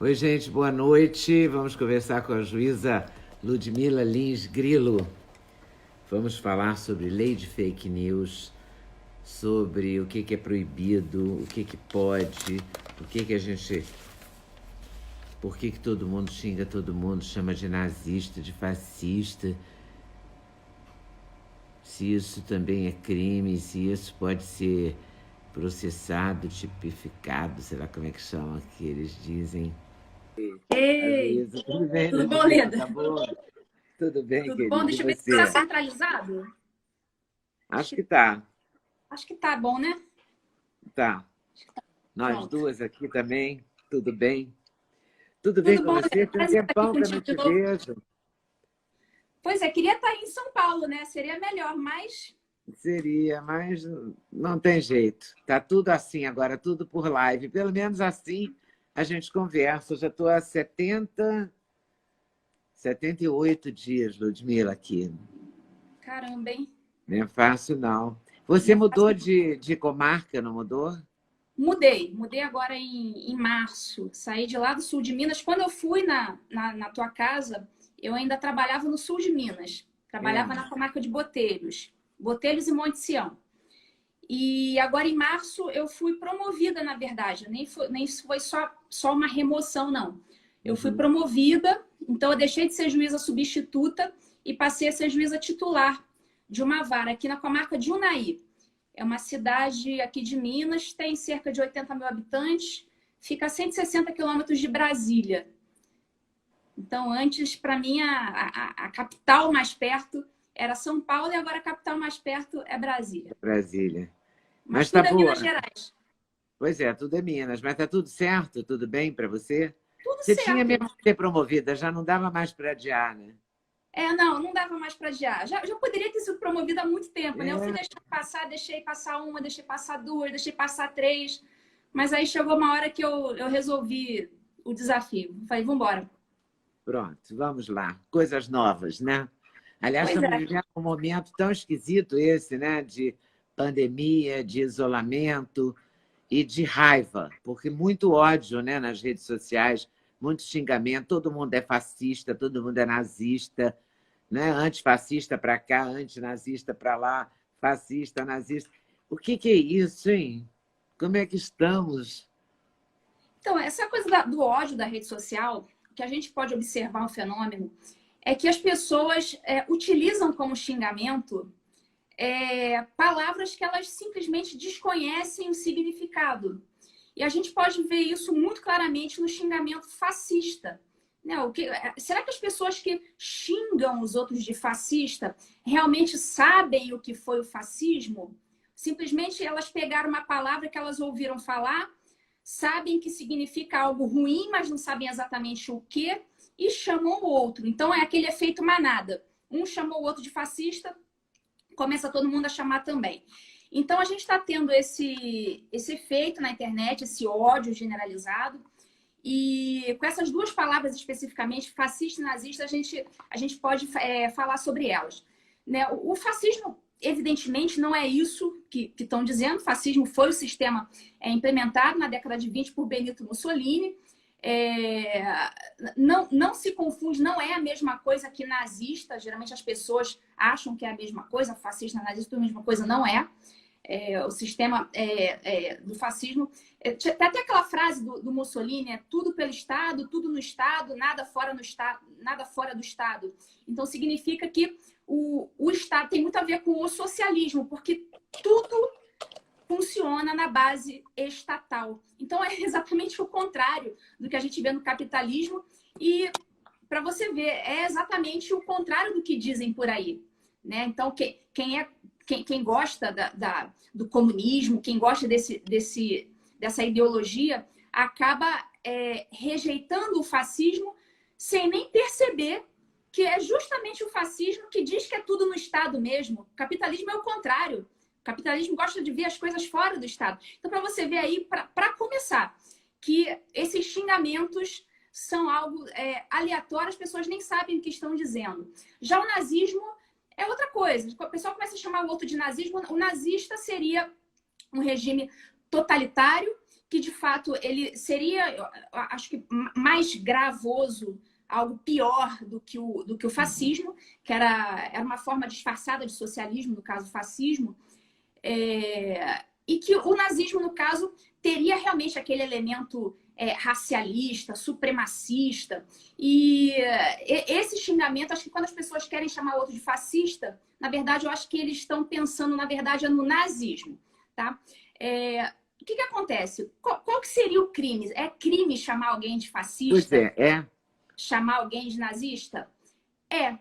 Oi, gente, boa noite. Vamos conversar com a juíza Ludmila Lins Grilo. Vamos falar sobre lei de fake news, sobre o que é proibido, o que pode, o que a gente... Por que todo mundo xinga todo mundo, chama de nazista, de fascista, se isso também é crime, se isso pode ser processado, tipificado, sei lá como é que chama, que eles dizem. Ei, Tudo bem, tudo bom, Ludmila? Leda? Tá bom? Tudo bem, Tudo bom? querido, e Deixa eu ver se você? está centralizado. Acho que tá. Acho que tá bom, né? Tá. Nós Pronto. duas aqui também, tudo bem? Tudo bem Tudo com bom, você? Leda? Tem um Prazer estar aqui tempão que eu não contigo de te novo. vejo. Pois é, queria estar aí em São Paulo, né? Seria melhor, mas Seria, mas não tem jeito. Tá tudo assim agora, tudo por live. Pelo menos assim a gente conversa. Eu já estou há 78 dias, Ludmila, aqui. caramba, hein? Não é fácil, não. Você Não faço- mudou de comarca, não mudou? Mudei agora em março. Saí de lá do sul de Minas. Quando eu fui na tua casa, eu ainda trabalhava no sul de Minas. É. Trabalhava na comarca de Botelhos. Botelhos e Monte Sião. E agora, em março, eu fui promovida, na verdade. Nem foi só uma remoção, não. Eu fui Uhum. promovida, então eu deixei de ser juíza substituta e passei a ser juíza titular de uma vara aqui na comarca de Unai. É uma cidade aqui de Minas, tem cerca de 80 mil habitantes, fica a 160 quilômetros de Brasília. Então, antes, para mim, a capital mais perto era São Paulo e agora a capital mais perto é Brasília. Brasília. Mas Mas tá tudo é boa. Minas Gerais. Pois é, tudo é Minas, mas tá tudo certo? Tudo bem para você? Tudo Você tinha certo. mesmo que ser promovida, já não dava mais para adiar, né? Não dava mais para adiar. Já poderia ter sido promovida há muito tempo, né? Eu fui É, deixando passar, deixei passar uma, deixei passar duas, deixei passar três. Mas aí chegou uma hora que eu resolvi o desafio. Falei, vamos embora. pronto, vamos lá. Coisas novas, né? Aliás, Pois estamos é. vivendo um momento tão esquisito esse, né? De pandemia, de isolamento e de raiva, porque muito ódio, né? Nas redes sociais, muito xingamento, todo mundo é fascista, todo mundo é nazista, né? Antifascista para cá, antinazista para lá, fascista, nazista. O que é isso, hein? Como é que estamos? Então, essa coisa do ódio da rede social, que a gente pode observar um fenômeno, é que as pessoas utilizam como xingamento palavras que elas simplesmente desconhecem o significado. E a gente pode ver isso muito claramente no xingamento fascista. Né? Será que as pessoas que xingam os outros de fascista realmente sabem o que foi o fascismo? Simplesmente elas pegaram uma palavra que elas ouviram falar, sabem que significa algo ruim, mas não sabem exatamente o que, e chamam o outro. Então é aquele efeito manada. Um chamou o outro de fascista, começa todo mundo a chamar também. Então, a gente está tendo esse efeito na internet, esse ódio generalizado. E com essas duas palavras especificamente, fascista e nazista, a gente pode falar sobre elas. Né? O fascismo, evidentemente, não é isso que estão dizendo. O fascismo foi o sistema implementado na década de 20 por Benito Mussolini. Não se confunde, não é a mesma coisa que nazista. Geralmente as pessoas acham que é a mesma coisa, fascista, nazista, a mesma coisa, não é. O sistema do fascismo. Tem até aquela frase do Mussolini, tudo pelo Estado, tudo no Estado, nada fora do Estado. Então significa que o Estado tem muito a ver com o socialismo, porque tudo funciona na base estatal. Então, é exatamente o contrário do que a gente vê no capitalismo e, para você ver, é exatamente o contrário do que dizem por aí. Né? Então, quem gosta do comunismo, quem gosta dessa ideologia, acaba rejeitando o fascismo sem nem perceber que é justamente o fascismo que diz que é tudo no Estado mesmo. O capitalismo é o contrário. O capitalismo gosta de ver as coisas fora do Estado. Então, para você ver aí, para começar, que esses xingamentos são algo aleatório, as pessoas nem sabem o que estão dizendo. Já o nazismo é outra coisa. O pessoal começa a chamar o outro de nazismo. O nazista seria um regime totalitário que de fato ele seria, eu acho que mais gravoso, algo pior do que o fascismo, que era uma forma disfarçada de socialismo, no caso fascismo, e que o nazismo, no caso, teria realmente aquele elemento racialista, supremacista. E esse xingamento, acho que quando as pessoas querem chamar o outro de fascista, na verdade, eu acho que eles estão pensando, na verdade, no nazismo. Tá? O que acontece? Qual que seria o crime? É crime chamar alguém de fascista? Pois é. Chamar alguém de nazista? É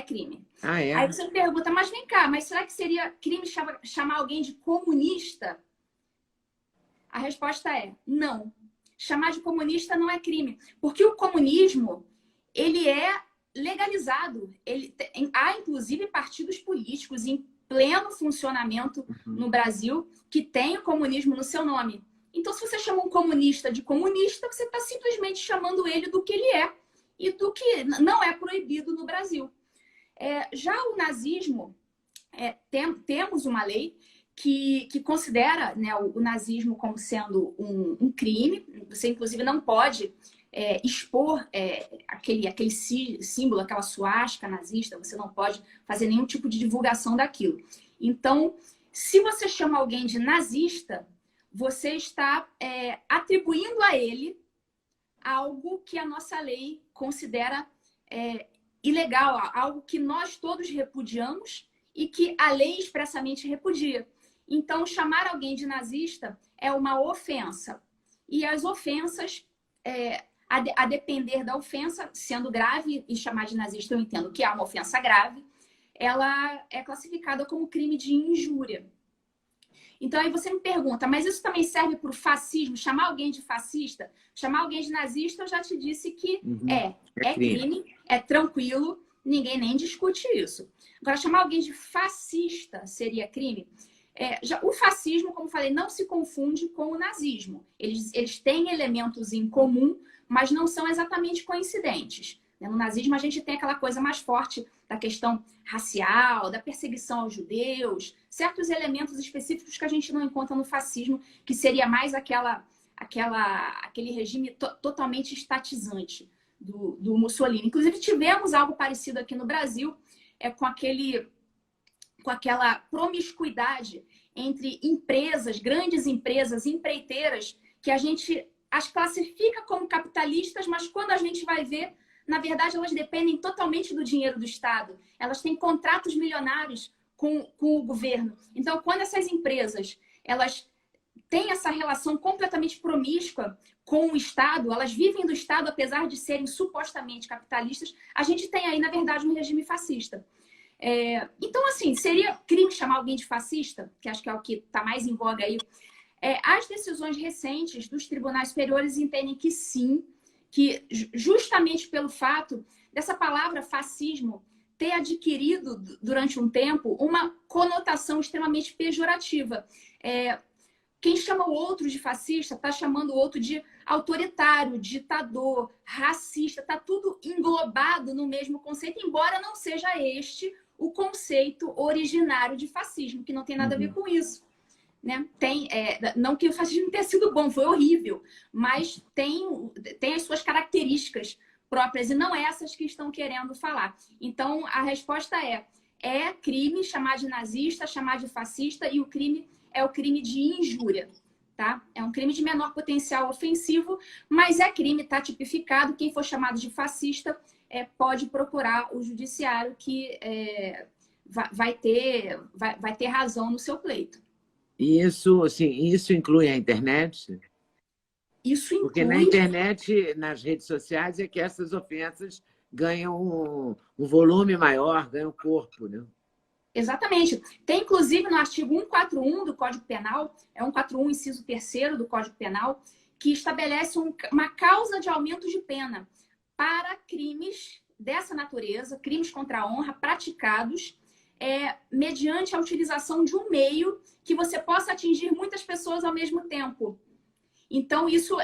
crime. Ah, é? Aí você me pergunta, mas vem cá, mas será que seria crime chamar alguém de comunista? A resposta é não. Chamar de comunista não é crime. Porque o comunismo, ele é legalizado. Há, inclusive, partidos políticos em pleno funcionamento no Brasil que tem o comunismo no seu nome. Então, se você chama um comunista de comunista, você está simplesmente chamando ele do que ele é e do que não é proibido no Brasil. Já o nazismo, temos uma lei que considera, né, o nazismo como sendo um crime. Você, inclusive, não pode expor aquele símbolo, aquela suástica nazista. Você não pode fazer nenhum tipo de divulgação daquilo. Então, se você chama alguém de nazista, você está atribuindo a ele algo que a nossa lei considera ilegal, algo que nós todos repudiamos e que a lei expressamente repudia. Então, chamar alguém de nazista é uma ofensa. E as ofensas, a depender da ofensa, sendo grave, e chamar de nazista eu entendo que é uma ofensa grave, ela é classificada como crime de injúria. Então, aí você me pergunta, mas isso também serve para o fascismo? Chamar alguém de fascista? Chamar alguém de nazista, eu já te disse que é crime, é tranquilo, ninguém nem discute isso. Agora, chamar alguém de fascista seria crime? O fascismo, como falei, não se confunde com o nazismo. Eles têm elementos em comum, mas não são exatamente coincidentes. No nazismo, a gente tem aquela coisa mais forte da questão racial, da perseguição aos judeus, certos elementos específicos que a gente não encontra no fascismo, que seria mais aquele regime totalmente estatizante do Mussolini. Inclusive, tivemos algo parecido aqui no Brasil, com aquela promiscuidade entre empresas, grandes empresas, empreiteiras, que a gente as classifica como capitalistas, mas quando a gente vai ver, na verdade, elas dependem totalmente do dinheiro do Estado. Elas têm contratos milionários com o governo. Então, quando essas empresas elas têm essa relação completamente promíscua com o Estado, elas vivem do Estado, apesar de serem supostamente capitalistas, a gente tem aí, na verdade, um regime fascista. Então, assim, seria crime chamar alguém de fascista, que acho que é o que está mais em voga aí. As decisões recentes dos tribunais superiores entendem que sim, que justamente pelo fato dessa palavra fascismo ter adquirido durante um tempo uma conotação extremamente pejorativa. Quem chama o outro de fascista está chamando o outro de autoritário, ditador, racista, está tudo englobado no mesmo conceito, embora não seja este o conceito originário de fascismo, que não tem nada a ver com isso. Né? Não que o fascismo tenha sido bom, foi horrível, mas tem as suas características próprias e não essas que estão querendo falar. Então, a resposta é crime chamar de nazista, chamar de fascista, e o crime é o crime de injúria. Tá? É um crime de menor potencial ofensivo, mas é crime, está tipificado. Quem for chamado de fascista pode procurar o judiciário que vai ter razão no seu pleito. E isso inclui a internet? Isso inclui... Porque na internet, nas redes sociais, é que essas ofensas ganham um volume maior, ganham corpo, né? Exatamente. Tem, inclusive, no artigo 141 do Código Penal, 141, inciso 3º do Código Penal, que estabelece uma causa de aumento de pena para crimes dessa natureza, crimes contra a honra, praticados mediante a utilização de um meio que você possa atingir muitas pessoas ao mesmo tempo. Então, isso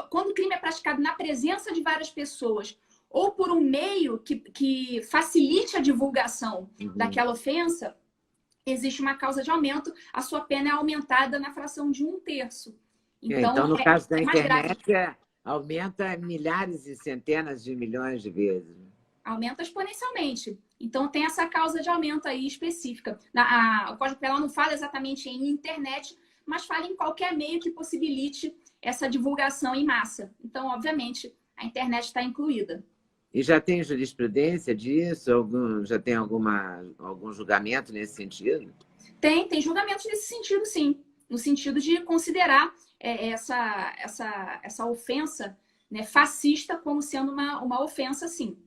quando o crime é praticado na presença de várias pessoas ou por um meio que facilite a divulgação daquela ofensa, existe uma causa de aumento, a sua pena é aumentada na fração de 1/3. Então, no caso da é mais grave. internet, aumenta milhares e centenas de milhões de vezes. Aumenta exponencialmente. Então, tem essa causa de aumento aí específica. O Código Penal não fala exatamente em internet, mas fala em qualquer meio que possibilite essa divulgação em massa. Então, obviamente, a internet está incluída. E já tem jurisprudência disso? Já tem algum julgamento nesse sentido? Tem julgamentos nesse sentido, sim. No sentido de considerar essa ofensa, né, fascista como sendo uma ofensa, sim.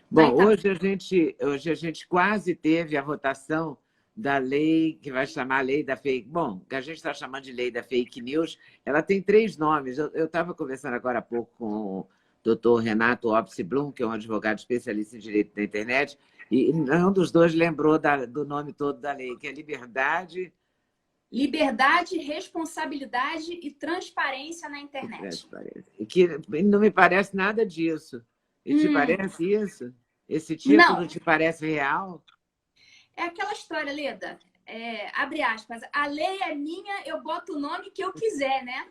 Bom, hoje a gente quase teve a votação da lei que vai chamar a lei da fake... Bom, que a gente está chamando de lei da fake news. Ela tem 3 nomes. Eu estava conversando agora há pouco com o doutor Renato Opsi Blum, que é um advogado especialista em direito da internet, e um dos dois lembrou do nome todo da lei, que é liberdade... Liberdade, responsabilidade e transparência na internet. E que não me parece nada disso. E te parece isso? Esse título te parece real? É aquela história, Leda, abre aspas, a lei é minha, eu boto o nome que eu quiser, né?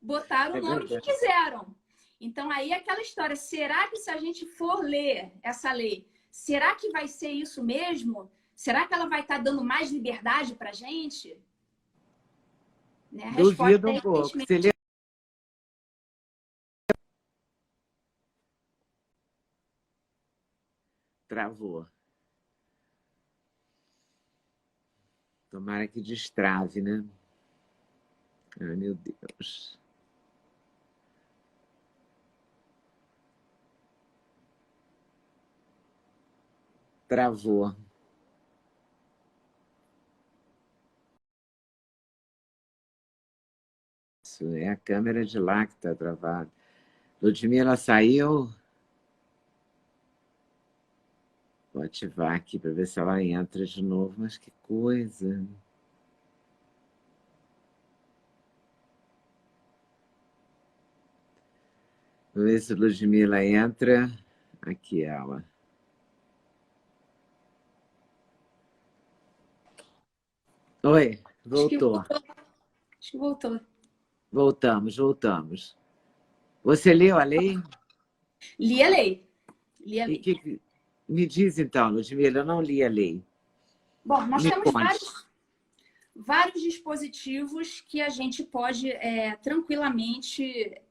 Botaram o nome que quiseram. Então, aí é aquela história, será que se a gente for ler essa lei, será que vai ser isso mesmo? Será que ela vai estar dando mais liberdade para a gente? Né? A Duvido um pouco. Travou. Tomara que destrave, né? Ai, meu Deus. Travou. Isso é a câmera de lá que está travada. Ludmila saiu. Vou ativar aqui para ver se ela entra de novo. Mas que coisa. Vou ver se Ludmila entra. Aqui ela. Oi, voltou. Acho que voltou. Voltamos. Você leu a lei? Li a lei. Li a lei. Me diz então, Ludmila, eu não li a lei. Bom, nós temos vários dispositivos que a gente pode tranquilamente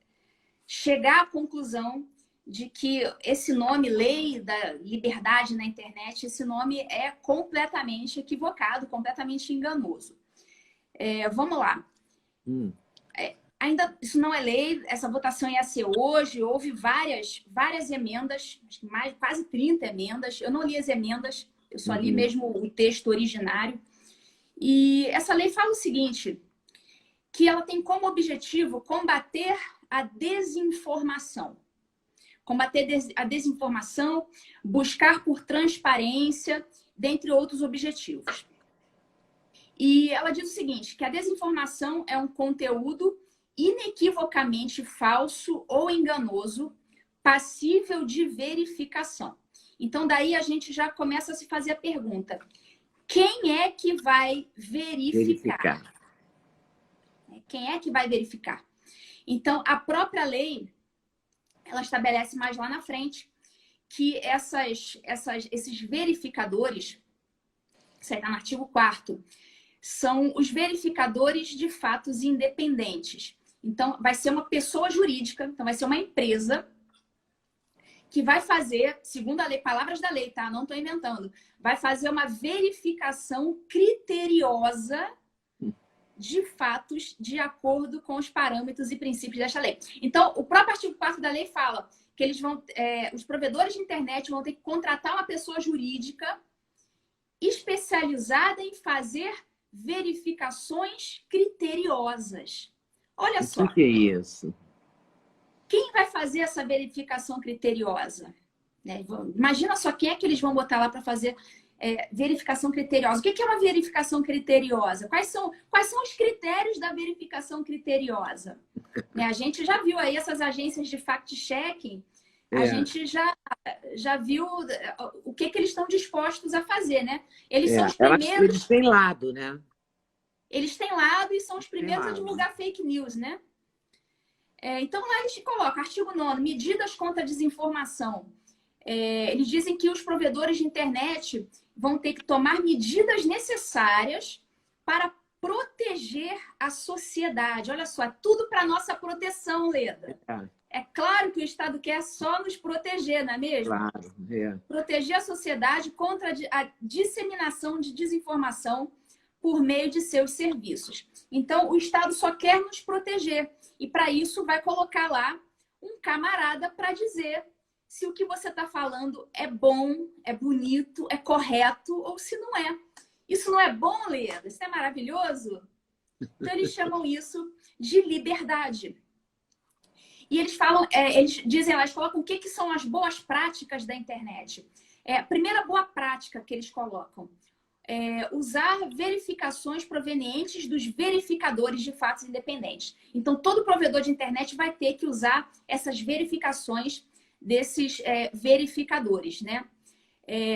chegar à conclusão de que esse nome, Lei da Liberdade na Internet, esse nome é completamente equivocado, completamente enganoso. Vamos lá. Ainda isso não é lei, essa votação ia ser hoje, houve várias emendas, acho que quase 30 emendas. Eu não li as emendas, eu só li mesmo o texto originário. E essa lei fala o seguinte, que ela tem como objetivo combater a desinformação. Combater a desinformação, buscar por transparência, dentre outros objetivos. E ela diz o seguinte, que a desinformação é um conteúdo inequivocamente falso ou enganoso, passível de verificação. Então, daí a gente já começa a se fazer a pergunta, quem é que vai verificar? Quem é que vai verificar? Então, a própria lei, ela estabelece mais lá na frente que esses verificadores, isso aí está no artigo 4º, são os verificadores de fatos independentes. Então, vai ser uma pessoa jurídica, então vai ser uma empresa que vai fazer, segundo a lei, palavras da lei, tá? Não estou inventando, vai fazer uma verificação criteriosa de fatos de acordo com os parâmetros e princípios desta lei. Então, o próprio artigo 4º da lei fala que eles vão, os provedores de internet vão ter que contratar uma pessoa jurídica especializada em fazer verificações criteriosas. Olha só. O que é isso? Quem vai fazer essa verificação criteriosa? Imagina só quem é que eles vão botar lá para fazer verificação criteriosa. O que é uma verificação criteriosa? Quais são os critérios da verificação criteriosa? A gente já viu aí essas agências de fact-checking, a gente já viu o que eles estão dispostos a fazer, né? Eles são os primeiros... Eles têm lado, né? Eles têm lado e são os Tem primeiros a lado. divulgar fake news, né? Então, lá eles colocam, artigo 9º, medidas contra a desinformação. Eles dizem que os provedores de internet vão ter que tomar medidas necessárias para proteger a sociedade. Olha só, é tudo para nossa proteção, Leda. É claro que o Estado quer só nos proteger, não é mesmo? Claro, Proteger a sociedade contra a disseminação de desinformação por meio de seus serviços. Então, o Estado só quer nos proteger. E, para isso, vai colocar lá um camarada para dizer se o que você está falando é bom, é bonito, é correto ou se não é. Isso não é bom, Leda? Isso é maravilhoso? Então, eles chamam isso de liberdade. E eles falam, eles dizem lá, eles colocam o que são as boas práticas da internet. A primeira boa prática que eles colocam é usar verificações provenientes dos verificadores de fatos independentes. Então, todo provedor de internet vai ter que usar essas verificações desses verificadores, né?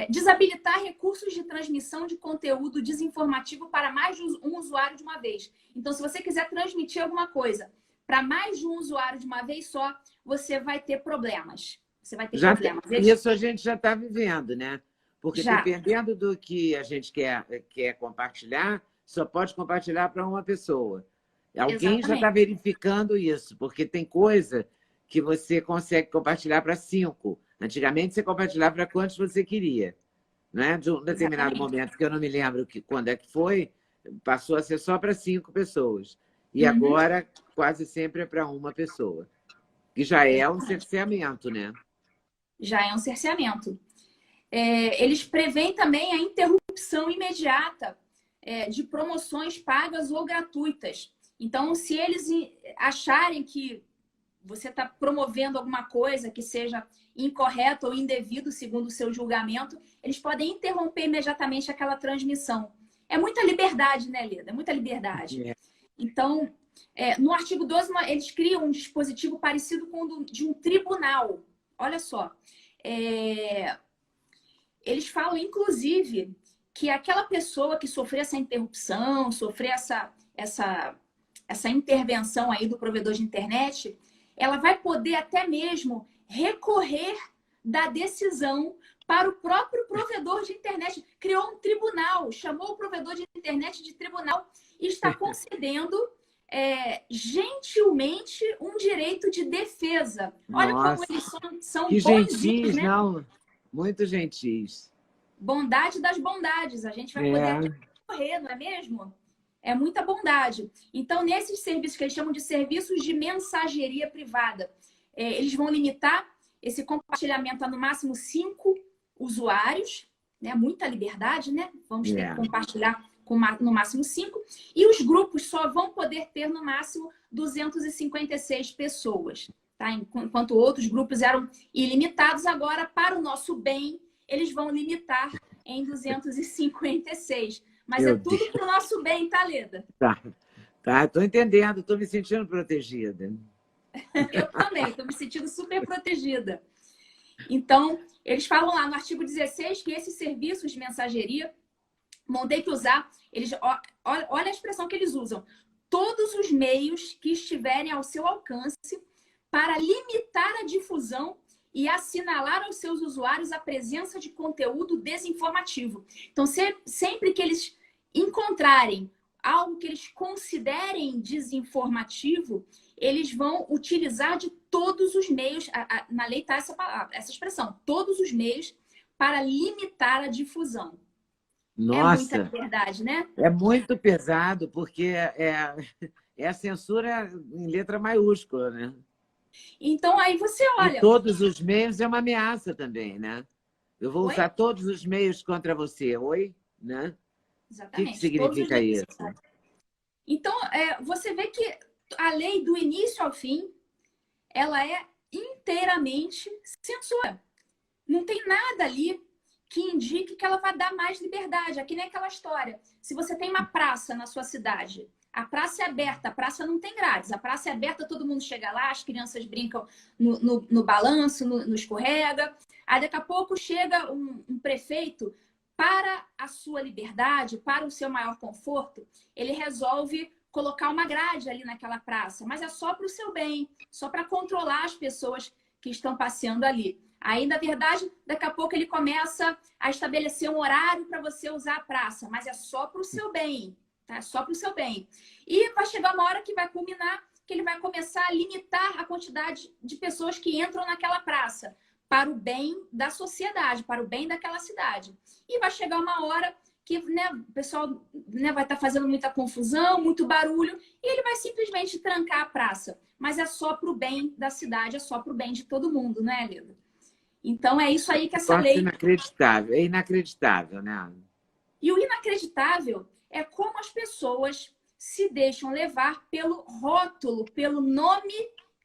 Desabilitar recursos de transmissão de conteúdo desinformativo para mais de um usuário de uma vez. Então, se você quiser transmitir alguma coisa para mais de um usuário de uma vez só, você vai ter problemas. Você vai ter problemas. Isso a gente já está vivendo, né? Porque dependendo do que a gente quer compartilhar, só pode compartilhar para uma pessoa. Alguém já está verificando isso, porque tem coisa que você consegue compartilhar para 5. Antigamente, você compartilhava para quantos você queria. Né? De um determinado momento, que eu não me lembro quando é que foi, passou a ser só para 5 pessoas. E agora, quase sempre é para uma pessoa. Que já é um cerceamento, né? Já é um cerceamento. Eles prevêem também a interrupção imediata de promoções pagas ou gratuitas. Então, se eles acharem que você está promovendo alguma coisa que seja incorreta ou indevido, segundo o seu julgamento, eles podem interromper imediatamente aquela transmissão. É muita liberdade, né, Leda? É muita liberdade. Então, no artigo 12, eles criam um dispositivo parecido com o de um tribunal. Olha só. Eles falam, inclusive, que aquela pessoa que sofrer essa interrupção, sofrer essa intervenção aí do provedor de internet, ela vai poder até mesmo recorrer da decisão para o próprio provedor de internet. Criou um tribunal, chamou o provedor de internet de tribunal e está concedendo gentilmente um direito de defesa. Olha como eles são que bonzinhos, gentis, né? Não? Muito gentis. Bondade das bondades. A gente vai poder até correr, não é mesmo? É muita bondade. Então, nesses serviços que eles chamam de serviços de mensageria privada, eles vão limitar esse compartilhamento a no máximo 5 usuários, né? Muita liberdade, né? Vamos ter que compartilhar no máximo 5. E os grupos só vão poder ter no máximo 256 pessoas. Tá? Enquanto outros grupos eram ilimitados, agora, para o nosso bem, eles vão limitar em 256. Mas é tudo para o nosso bem, tá, Leda? Tá, estou entendendo, estou me sentindo protegida. Eu também, estou me sentindo super protegida. Então, eles falam lá no artigo 16 que esses serviços de mensageria vão ter que usar, olha a expressão que eles usam, todos os meios que estiverem ao seu alcance para limitar a difusão e assinalar aos seus usuários a presença de conteúdo desinformativo. Então, sempre que eles encontrarem algo que eles considerem desinformativo, eles vão utilizar de todos os meios, na lei está essa expressão, todos os meios para limitar a difusão. Nossa, é muita liberdade, né? É muito pesado, porque é a censura em letra maiúscula, né? Então, aí você olha... E todos os meios é uma ameaça também, né? Eu vou usar todos os meios contra você. Oi? Né? Exatamente. O que significa isso? Então, você vê que a lei, do início ao fim, ela é inteiramente censura. Não tem nada ali que indique que ela vai dar mais liberdade. Aqui nem aquela história. Se você tem uma praça na sua cidade, a praça é aberta, a praça não tem grades. A praça é aberta, todo mundo chega lá, as crianças brincam no balanço, no escorrega. Aí daqui a pouco chega um prefeito para a sua liberdade, para o seu maior conforto, ele resolve colocar uma grade ali naquela praça, mas é só para o seu bem, só para controlar as pessoas que estão passeando ali. Aí, na verdade, daqui a pouco ele começa a estabelecer um horário para você usar a praça, mas é só para o seu bem, tá? É só para o seu bem. E vai chegar uma hora que vai culminar, que ele vai começar a limitar a quantidade de pessoas que entram naquela praça, para o bem da sociedade, para o bem daquela cidade. E vai chegar uma hora que, né, o pessoal, né, vai estar fazendo muita confusão, muito barulho, e ele vai simplesmente trancar a praça. Mas é só para o bem da cidade, é só para o bem de todo mundo, né, Leda? Então é isso aí que essa lei... Inacreditável, é inacreditável, né? E o inacreditável é como as pessoas se deixam levar pelo rótulo, pelo nome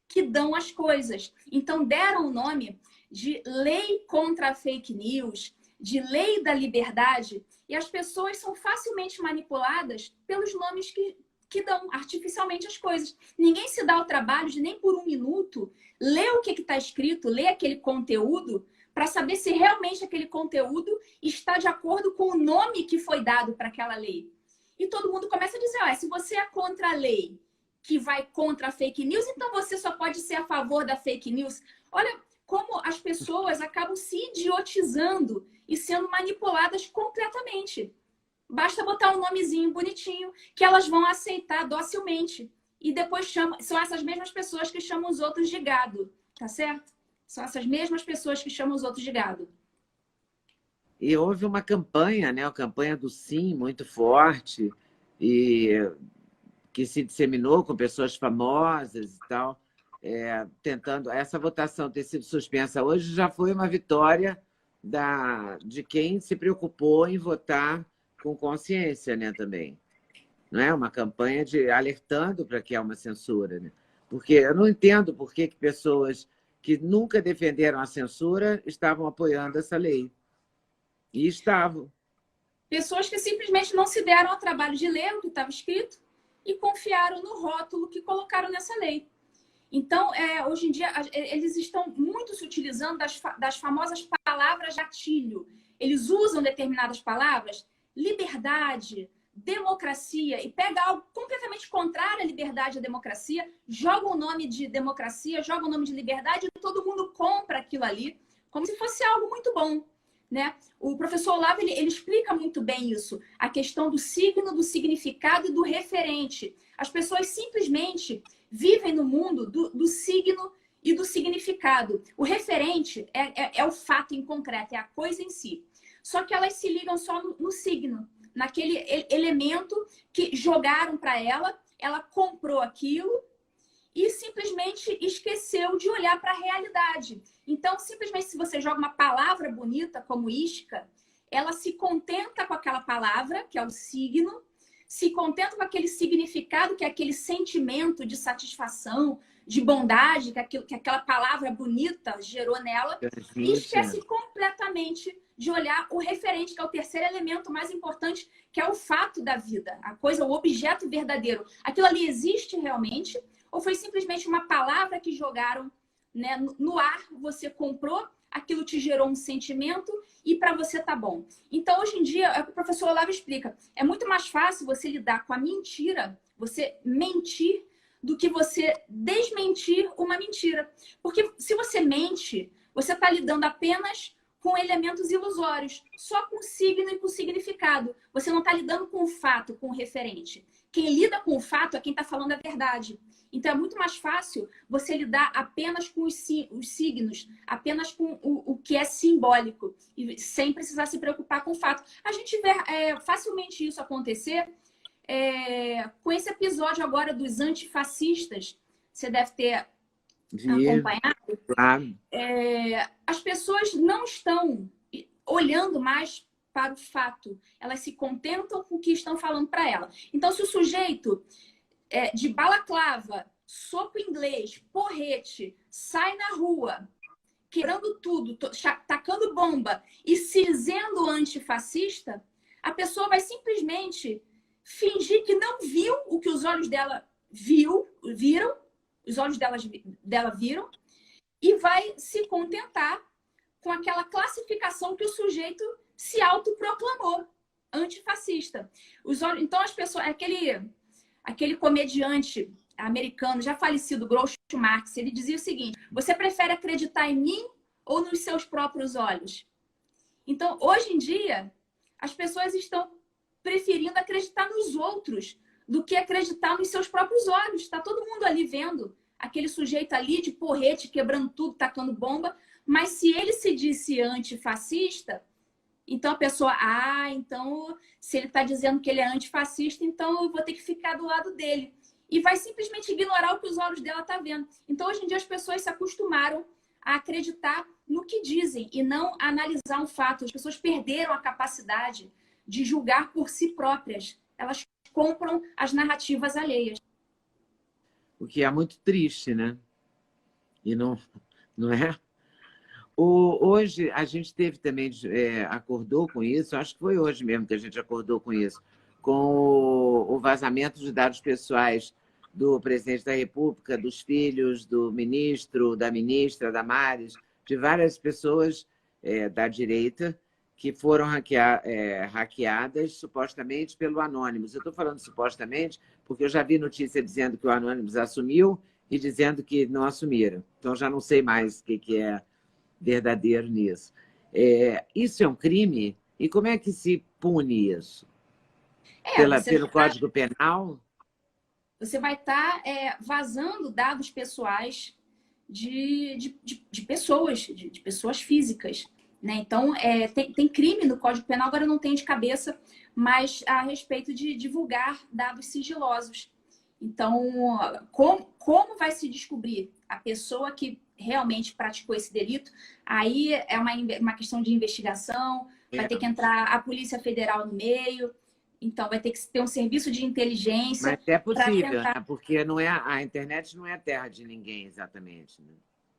que dão às coisas. Então deram o nome de lei contra a fake news, de lei da liberdade, e as pessoas são facilmente manipuladas pelos nomes que dão artificialmente as coisas. Ninguém se dá o trabalho de nem por um minuto ler o que está escrito, ler aquele conteúdo, para saber se realmente aquele conteúdo está de acordo com o nome que foi dado para aquela lei. E todo mundo começa a dizer, se você é contra a lei que vai contra a fake news, então você só pode ser a favor da fake news. Olha como as pessoas acabam se idiotizando e sendo manipuladas completamente. Basta botar um nomezinho bonitinho que elas vão aceitar docilmente. E depois são essas mesmas pessoas que chamam os outros de gado, tá certo? São essas mesmas pessoas que chamam os outros de gado. E houve uma campanha, né? A campanha do Sim, muito forte, e que se disseminou com pessoas famosas e tal, tentando... Essa votação ter sido suspensa hoje já foi uma vitória de quem se preocupou em votar com consciência, né, também. Não é uma campanha alertando para que há uma censura, né? Porque eu não entendo por que pessoas que nunca defenderam a censura estavam apoiando essa lei. E estavam. Pessoas que simplesmente não se deram ao trabalho de ler o que estava escrito e confiaram no rótulo que colocaram nessa lei. Então, hoje em dia, eles estão muito se utilizando das famosas palavras gatilho. Eles usam determinadas palavras, liberdade, democracia, e pega algo completamente contrário à liberdade e à democracia, joga o nome de democracia, joga o nome de liberdade e todo mundo compra aquilo ali como se fosse algo muito bom, né? O professor Olavo, ele explica muito bem isso, a questão do signo, do significado e do referente. As pessoas simplesmente vivem no mundo do signo e do significado. O referente é o fato em concreto, é a coisa em si. Só que elas se ligam só no signo, naquele elemento que jogaram para ela comprou aquilo e simplesmente esqueceu de olhar para a realidade. Então, simplesmente, se você joga uma palavra bonita como isca, ela se contenta com aquela palavra, que é o signo, se contenta com aquele significado, que é aquele sentimento de satisfação, de bondade, que aquela palavra bonita gerou nela, e esquece completamente de olhar o referente, que é o terceiro elemento mais importante, que é o fato da vida, a coisa, o objeto verdadeiro. Aquilo ali existe realmente, ou foi simplesmente uma palavra que jogaram, né, no ar, você comprou, aquilo te gerou um sentimento e para você tá bom. Então, hoje em dia, é o que o professor Olavo explica, é muito mais fácil você lidar com a mentira, você mentir, do que você desmentir uma mentira. Porque se você mente, você está lidando apenas com elementos ilusórios, só com signo e com significado. Você não está lidando com o fato, com o referente. Quem lida com o fato é quem está falando a verdade. Então, é muito mais fácil você lidar apenas com os signos, apenas com o que é simbólico, e sem precisar se preocupar com o fato. A gente vê facilmente isso acontecer com esse episódio agora dos antifascistas. Você deve ter acompanhado. Claro. As pessoas não estão olhando mais para o fato. Elas se contentam com o que estão falando para ela. Então, se o sujeito de balaclava, soco inglês, porrete, sai na rua, quebrando tudo, tacando bomba e se dizendo antifascista, a pessoa vai simplesmente fingir que não viu o que os olhos dela viram, os olhos dela viram, e vai se contentar com aquela classificação que o sujeito se autoproclamou antifascista. Então, as pessoas... Aquele comediante americano, já falecido, Groucho Marx, ele dizia o seguinte: você prefere acreditar em mim ou nos seus próprios olhos? Então, hoje em dia, as pessoas estão preferindo acreditar nos outros do que acreditar nos seus próprios olhos. Está todo mundo ali vendo aquele sujeito ali de porrete, quebrando tudo, tacando bomba, mas se ele se disse antifascista, então a pessoa, então se ele está dizendo que ele é antifascista, então eu vou ter que ficar do lado dele. E vai simplesmente ignorar o que os olhos dela estão vendo. Então, hoje em dia, as pessoas se acostumaram a acreditar no que dizem e não a analisar um fato. As pessoas perderam a capacidade de julgar por si próprias. Elas compram as narrativas alheias. O que é muito triste, né? E não é? Hoje, a gente teve também, acordou com isso, acho que foi hoje mesmo que a gente acordou com isso, com o vazamento de dados pessoais do presidente da República, dos filhos, do ministro, da ministra, da Maris, de várias pessoas da direita que foram hackeadas supostamente pelo Anonymous. Eu estou falando supostamente porque eu já vi notícia dizendo que o Anonymous assumiu e dizendo que não assumiram. Então, já não sei mais o que é verdadeiro nisso. Isso é um crime? E como é que se pune isso? Pelo Código Penal? Você vai estar vazando dados pessoais de pessoas, de pessoas físicas. Né? Então, tem crime no Código Penal, agora eu não tenho de cabeça, mas a respeito de divulgar dados sigilosos. Então, como vai se descobrir a pessoa que realmente praticou esse delito? Aí é uma questão de investigação, vai ter que entrar a Polícia Federal no meio, então vai ter que ter um serviço de inteligência. Mas é possível, tentar... né? Porque não a internet não é terra de ninguém, exatamente. Né?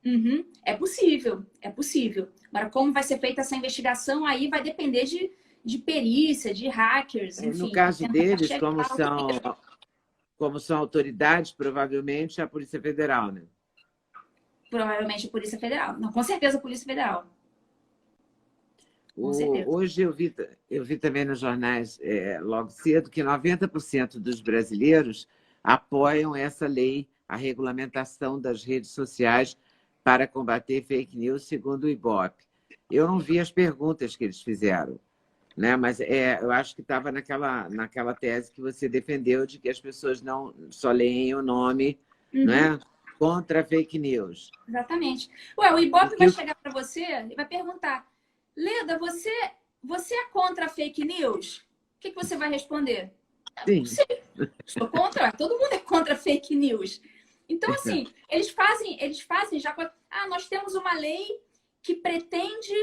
Uhum. É possível, é possível. Agora, como vai ser feita essa investigação, aí vai depender de perícia, de hackers, enfim. No caso deles, como são autoridades, provavelmente a Polícia Federal, né? Provavelmente a Polícia Federal. Não, com certeza a Polícia Federal. Com certeza. Hoje eu vi também nos jornais, logo cedo, que 90% dos brasileiros apoiam essa lei, a regulamentação das redes sociais para combater fake news, segundo o Ibope. Eu não vi as perguntas que eles fizeram, né? Mas eu acho que estava naquela tese que você defendeu de que as pessoas não só leem o nome, né? Contra fake news. Exatamente. O Ibope vai chegar para você e vai perguntar: Leda, você é contra a fake news? O que você vai responder? Sim. Sim, sou contra. Todo mundo é contra fake news. Então, assim, eles fazem já... nós temos uma lei que pretende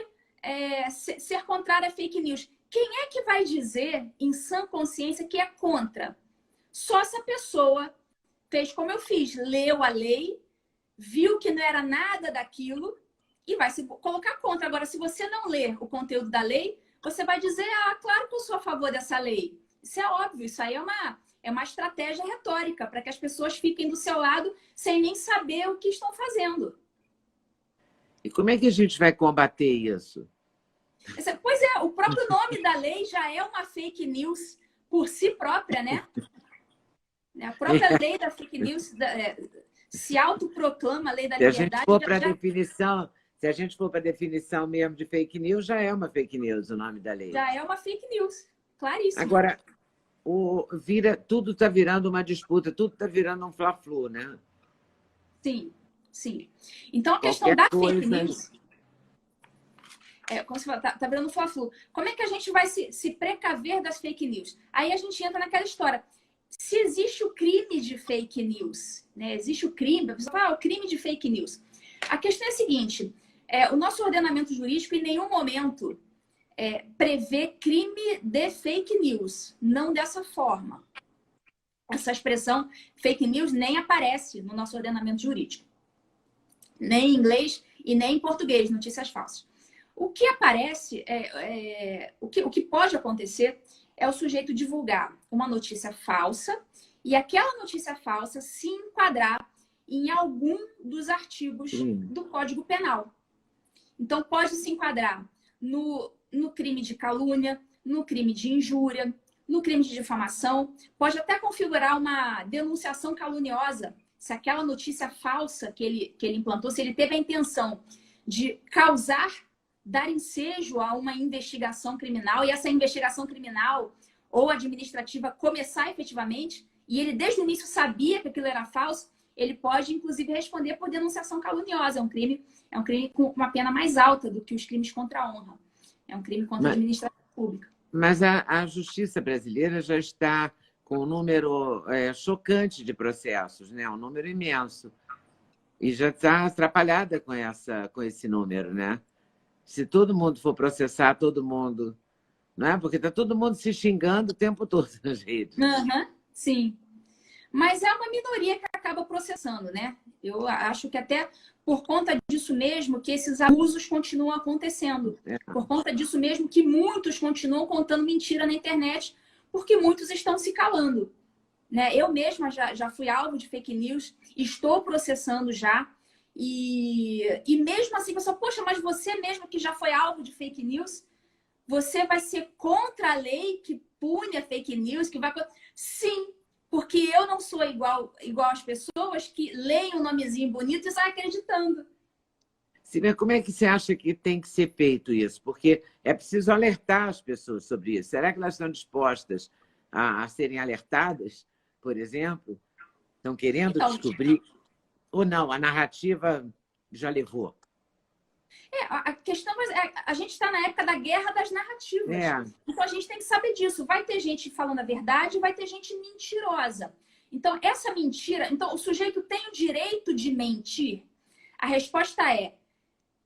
ser contrária a fake news. Quem é que vai dizer, em sã consciência, que é contra? Só se a pessoa fez como eu fiz, leu a lei, viu que não era nada daquilo e vai se colocar contra. Agora, se você não ler o conteúdo da lei, você vai dizer, claro que eu sou a favor dessa lei. Isso é óbvio, isso aí é uma estratégia retórica para que as pessoas fiquem do seu lado sem nem saber o que estão fazendo. E como é que a gente vai combater isso? Pois é, o próprio nome da lei já é uma fake news por si própria, né? A própria lei da fake news se autoproclama a lei da liberdade. Se a gente for para a definição mesmo de fake news, já é uma fake news o nome da lei. Já é uma fake news, claríssimo. Agora, tudo está virando uma disputa, tudo está virando um fla-flu, né? Sim, sim. Então, a questão da fake news... como você fala, tá virando um fla-flu. Como é que a gente vai se precaver das fake news? Aí a gente entra naquela história. Se existe o crime de fake news, né? Existe o crime, a pessoa fala, o crime de fake news. A questão é a seguinte, o nosso ordenamento jurídico em nenhum momento prevê crime de fake news, não dessa forma. Essa expressão fake news nem aparece no nosso ordenamento jurídico. Nem em inglês e nem em português, notícias falsas. O que aparece, o que pode acontecer é o sujeito divulgar uma notícia falsa e aquela notícia falsa se enquadrar em algum dos artigos do Código Penal. Então, pode se enquadrar no no crime de calúnia, no crime de injúria, no crime de difamação. Pode até configurar uma denunciação caluniosa, se aquela notícia falsa que ele implantou, se ele teve a intenção de causar, dar ensejo a uma investigação criminal, e essa investigação criminal ou administrativa começar efetivamente, e ele desde o início sabia que aquilo era falso, ele pode, inclusive, responder por denunciação caluniosa. É um crime com uma pena mais alta do que os crimes contra a honra. É um crime contra a administração pública. Mas a justiça brasileira já está com um número chocante de processos, né? Um número imenso. E já está atrapalhada com esse número, né? Se todo mundo for processar todo mundo, não é? Porque está todo mundo se xingando o tempo todo nas redes. Sim. Mas é uma minoria que acaba processando, né? Eu acho que até por conta disso mesmo que esses abusos continuam acontecendo. Por conta disso mesmo que muitos continuam contando mentira na internet, porque muitos estão se calando. Né? Eu mesma já fui alvo de fake news, estou processando já. E mesmo assim, pessoal, poxa, mas você mesmo que já foi alvo de fake news, você vai ser contra a lei que pune a fake news? Sim, porque eu não sou igual às pessoas que leem um nomezinho bonito e saem acreditando. Silvia, como é que você acha que tem que ser feito isso? Porque é preciso alertar as pessoas sobre isso. Será que elas estão dispostas a serem alertadas, por exemplo? Estão querendo descobrir? Ou não? A narrativa já levou? A questão é, a gente está na época da guerra das narrativas. Então, a gente tem que saber disso. Vai ter gente falando a verdade, vai ter gente mentirosa. Então, essa mentira... Então, o sujeito tem o direito de mentir? A resposta é: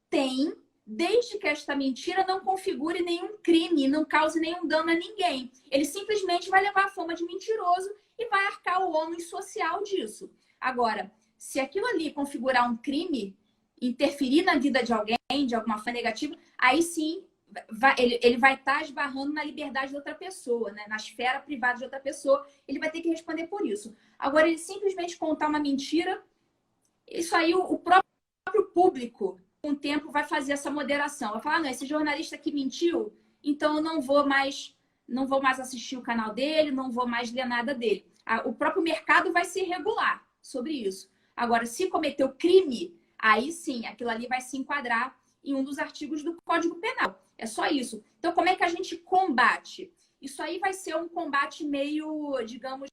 tem, desde que esta mentira não configure nenhum crime, não cause nenhum dano a ninguém. Ele simplesmente vai levar a fama de mentiroso e vai arcar o ônus social disso. Agora, se aquilo ali configurar um crime, interferir na vida de alguém, de alguma forma negativa, aí sim ele vai estar esbarrando na liberdade de outra pessoa, né? Na esfera privada de outra pessoa. Ele vai ter que responder por isso. Agora, ele simplesmente contar uma mentira, isso aí o próprio público, com o tempo, vai fazer essa moderação. Vai falar, não, esse jornalista que mentiu, então eu não vou mais assistir o canal dele, não vou mais ler nada dele. O próprio mercado vai se regular sobre isso. Agora, se cometeu crime, aí sim, aquilo ali vai se enquadrar em um dos artigos do Código Penal. É só isso. Então, como é que a gente combate? Isso aí vai ser um combate meio, digamos,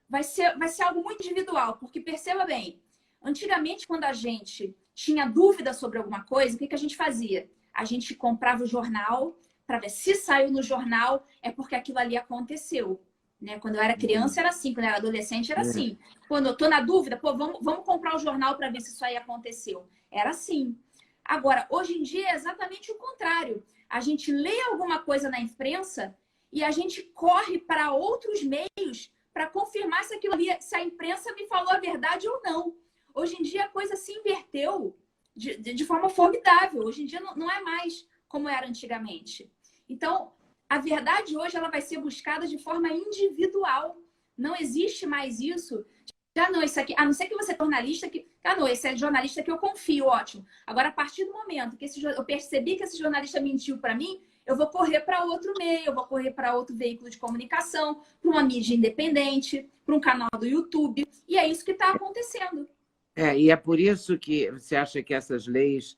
vai ser algo muito individual, porque perceba bem, antigamente, quando a gente tinha dúvida sobre alguma coisa, o que a gente fazia? A gente comprava o jornal para ver se saiu no jornal, é porque aquilo ali aconteceu. Né? Quando eu era criança era assim, quando eu era adolescente era assim. Quando eu tô na dúvida, pô, vamos comprar o jornal para ver se isso aí aconteceu. Era assim. Agora, hoje em dia é exatamente o contrário. A gente lê alguma coisa na imprensa e a gente corre para outros meios para confirmar se aquilo ali, se a imprensa me falou a verdade ou não. Hoje em dia a coisa se inverteu de forma formidável. Hoje em dia não é mais como era antigamente. Então, a verdade hoje ela vai ser buscada de forma individual. Não existe mais isso. Já não, isso aqui, a não ser que você é jornalista que... Ah, não, esse é jornalista que eu confio, ótimo. Agora, a partir do momento que eu percebi que esse jornalista mentiu para mim, eu vou correr para outro meio, eu vou correr para outro veículo de comunicação, para uma mídia independente, para um canal do YouTube. E é isso que está acontecendo. E é por isso que você acha que essas leis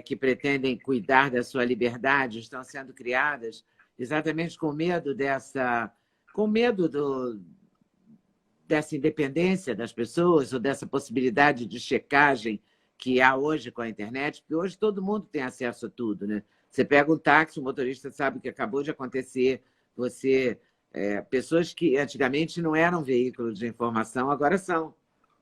que pretendem cuidar da sua liberdade estão sendo criadas exatamente com medo dessa independência das pessoas ou dessa possibilidade de checagem que há hoje com a internet, porque hoje todo mundo tem acesso a tudo, né? Você pega um táxi, o motorista sabe o que acabou de acontecer, pessoas que antigamente não eram veículos de informação, agora são.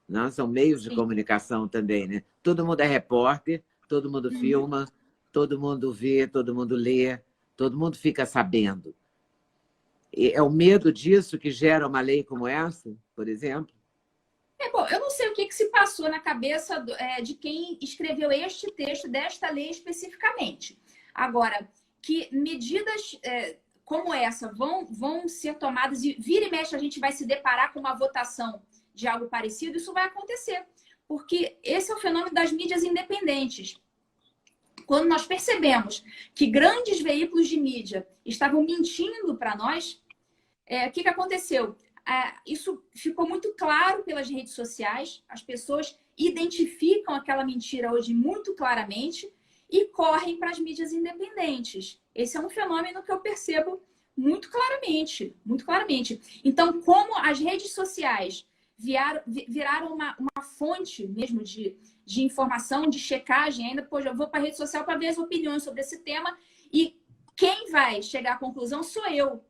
Não? São meios de comunicação também, né? Todo mundo é repórter, todo mundo filma, todo mundo vê, todo mundo lê, todo mundo fica sabendo. É o medo disso que gera uma lei como essa, por exemplo? Bom, eu não sei o que se passou na cabeça de quem escreveu este texto desta lei especificamente. Agora, que medidas como essa vão ser tomadas e vira e mexe a gente vai se deparar com uma votação de algo parecido, isso vai acontecer. Porque esse é o fenômeno das mídias independentes. Quando nós percebemos que grandes veículos de mídia estavam mentindo para nós, o que aconteceu? Isso ficou muito claro pelas redes sociais, as pessoas identificam aquela mentira hoje muito claramente e correm para as mídias independentes. Esse é um fenômeno que eu percebo muito claramente, muito claramente. Então, como as redes sociais viraram uma fonte mesmo de informação, de checagem, ainda, pô, eu vou para a rede social para ver as opiniões sobre esse tema e quem vai chegar à conclusão sou eu.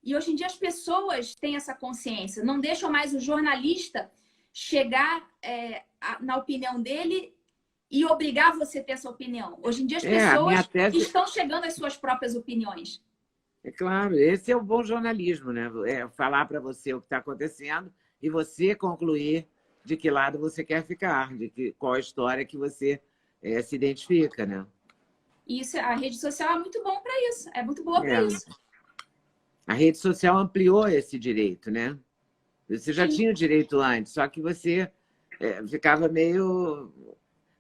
E hoje em dia as pessoas têm essa consciência, não deixam mais o jornalista chegar na opinião dele e obrigar você a ter essa opinião. Hoje em dia as pessoas estão chegando às suas próprias opiniões. É claro, esse é o bom jornalismo, né? É falar para você o que está acontecendo e você concluir de que lado você quer ficar, qual a história que você se identifica, né? Isso, a rede social é muito bom para isso, é muito boa para isso. A rede social ampliou esse direito, né? Você já tinha o direito antes, só que você ficava meio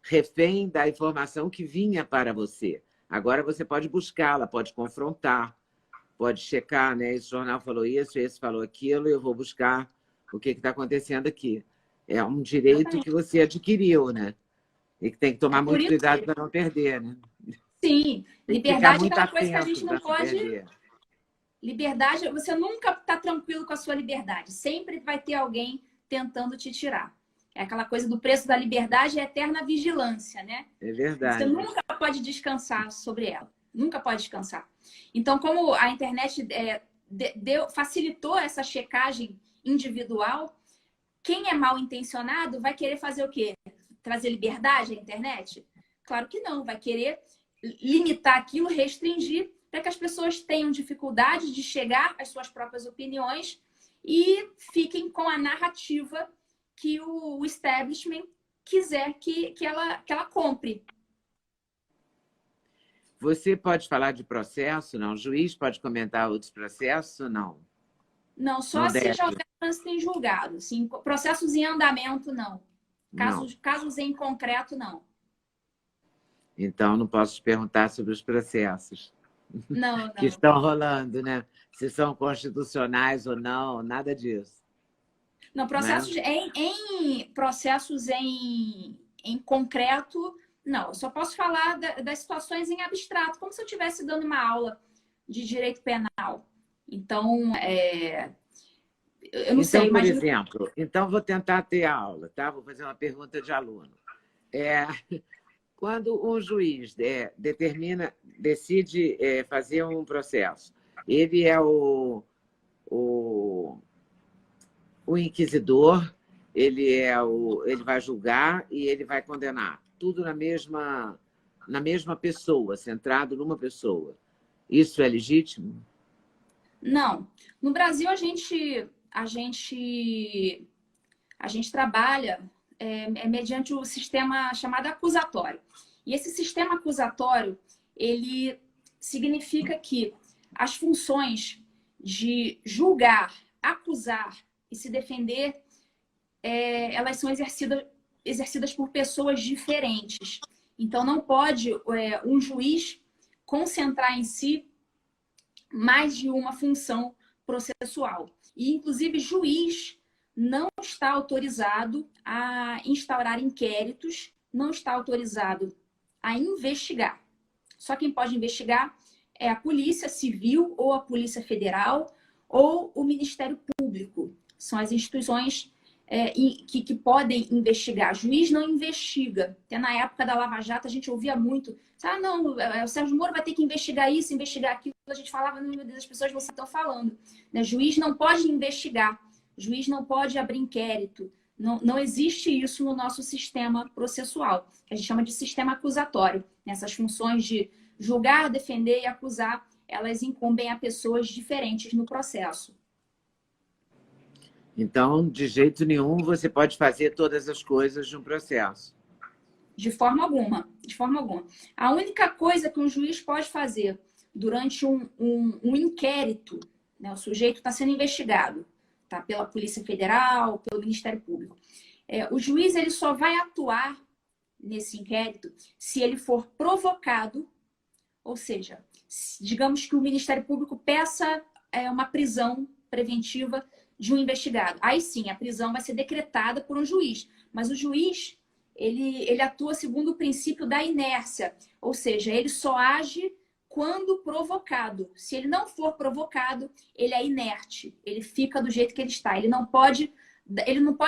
refém da informação que vinha para você. Agora você pode buscá-la, pode confrontar, pode checar, né? Esse jornal falou isso, esse falou aquilo, eu vou buscar o que está acontecendo aqui. É um direito que você adquiriu, né? E que tem que tomar muito cuidado para não perder, né? Sim, liberdade é aquela coisa que a gente não pode... Liberdade, você nunca está tranquilo com a sua liberdade. Sempre vai ter alguém tentando te tirar. É aquela coisa do preço da liberdade, é eterna vigilância, né? É verdade. Você nunca pode descansar sobre ela. Nunca pode descansar. Então, como a internet facilitou essa checagem individual, quem é mal intencionado vai querer fazer o quê? Trazer liberdade à internet? Claro que não. Vai querer limitar aquilo, restringir, para que as pessoas tenham dificuldade de chegar às suas próprias opiniões e fiquem com a narrativa que o establishment quiser que ela compre. Você pode falar de processo, não? O juiz pode comentar outros processos, não? Não, só se já houver trânsito em julgado. Sim, processos em andamento, não. Casos em concreto, não. Então, não posso te perguntar sobre os processos. Não. Que estão rolando, né? Se são constitucionais ou não, nada disso. Não, processos processos em concreto, não. Eu só posso falar das situações em abstrato, como se eu estivesse dando uma aula de direito penal. Então, eu não sei. Por exemplo, então vou tentar ter aula, tá? Vou fazer uma pergunta de aluno. Quando um juiz decide fazer um processo, ele é o inquisidor, ele vai julgar e ele vai condenar. Tudo na mesma pessoa, centrado numa pessoa. Isso é legítimo? Não. No Brasil, a gente trabalha mediante o sistema chamado acusatório. E esse sistema acusatório, ele significa que as funções de julgar, acusar e se defender, elas são exercidas por pessoas diferentes. Então, não pode um juiz concentrar em si mais de uma função processual. E, inclusive, juiz não está autorizado a instaurar inquéritos, não está autorizado a investigar. Só quem pode investigar é a Polícia Civil ou a Polícia Federal ou o Ministério Público. São as instituições que podem investigar. Juiz não investiga. Até na época da Lava Jato a gente ouvia muito. Não, o Sérgio Moro vai ter que investigar isso, investigar aquilo. A gente falava, meu Deus, as pessoas você estão falando. Né? Juiz não pode investigar. Juiz não pode abrir inquérito. Não existe isso no nosso sistema processual. A gente chama de sistema acusatório. Essas funções de julgar, defender e acusar, elas incumbem a pessoas diferentes no processo. Então, de jeito nenhum, você pode fazer todas as coisas de um processo. De forma alguma. De forma alguma. A única coisa que um juiz pode fazer durante um inquérito, né, o sujeito está sendo investigado, tá, pela Polícia Federal, pelo Ministério Público. O juiz ele só vai atuar nesse inquérito se ele for provocado, ou seja, digamos que o Ministério Público peça uma prisão preventiva de um investigado. Aí sim, a prisão vai ser decretada por um juiz. Mas o juiz, ele atua segundo o princípio da inércia. Ou seja, ele só age quando provocado. Se ele não for provocado, ele é inerte. Ele fica do jeito que ele está. Ele não pode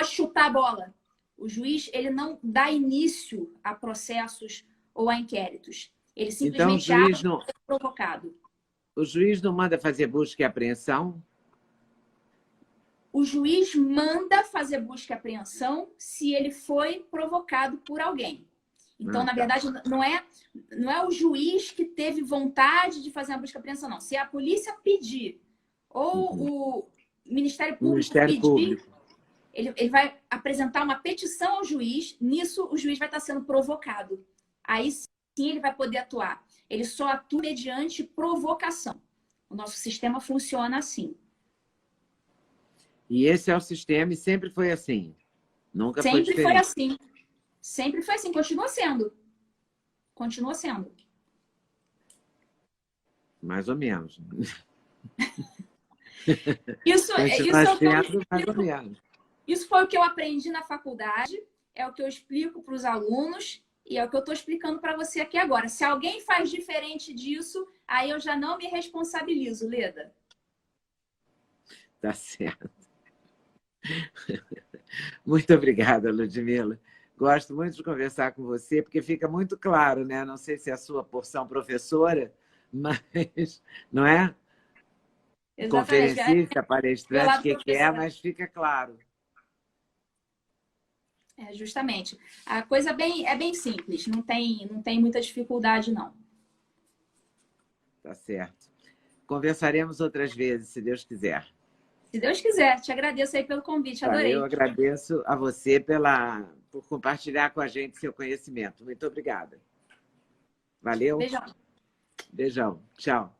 chutar a bola. O juiz, ele não dá início a processos ou a inquéritos. Ele simplesmente age quando é provocado. O juiz não manda fazer busca e apreensão? O juiz manda fazer busca e apreensão se ele foi provocado por alguém. Então, na verdade, não é o juiz que teve vontade de fazer uma busca e apreensão, não. Se a polícia pedir ou o Ministério Público pedir, ele vai apresentar uma petição ao juiz, nisso o juiz vai estar sendo provocado. Aí sim ele vai poder atuar. Ele só atua mediante provocação. O nosso sistema funciona assim. E esse é o sistema e sempre foi assim? Nunca foi diferente? Sempre foi assim. Sempre foi assim. Continua sendo. Continua sendo. Mais ou menos. Isso foi o que eu aprendi na faculdade, é o que eu explico para os alunos e é o que eu estou explicando para você aqui agora. Se alguém faz diferente disso, aí eu já não me responsabilizo, Leda. Tá certo. Muito obrigada, Ludmila. Gosto muito de conversar com você, porque fica muito claro, né? Não sei se é a sua porção professora, mas, não é? Conferencista, palestrante, o que é, mas fica claro. Justamente. A coisa é bem simples, não tem muita dificuldade, não. Tá certo. Conversaremos outras vezes, se Deus quiser. Se Deus quiser. Te agradeço aí pelo convite, adorei. Eu agradeço a você por compartilhar com a gente seu conhecimento. Muito obrigada. Valeu. Beijão. Beijão. Tchau.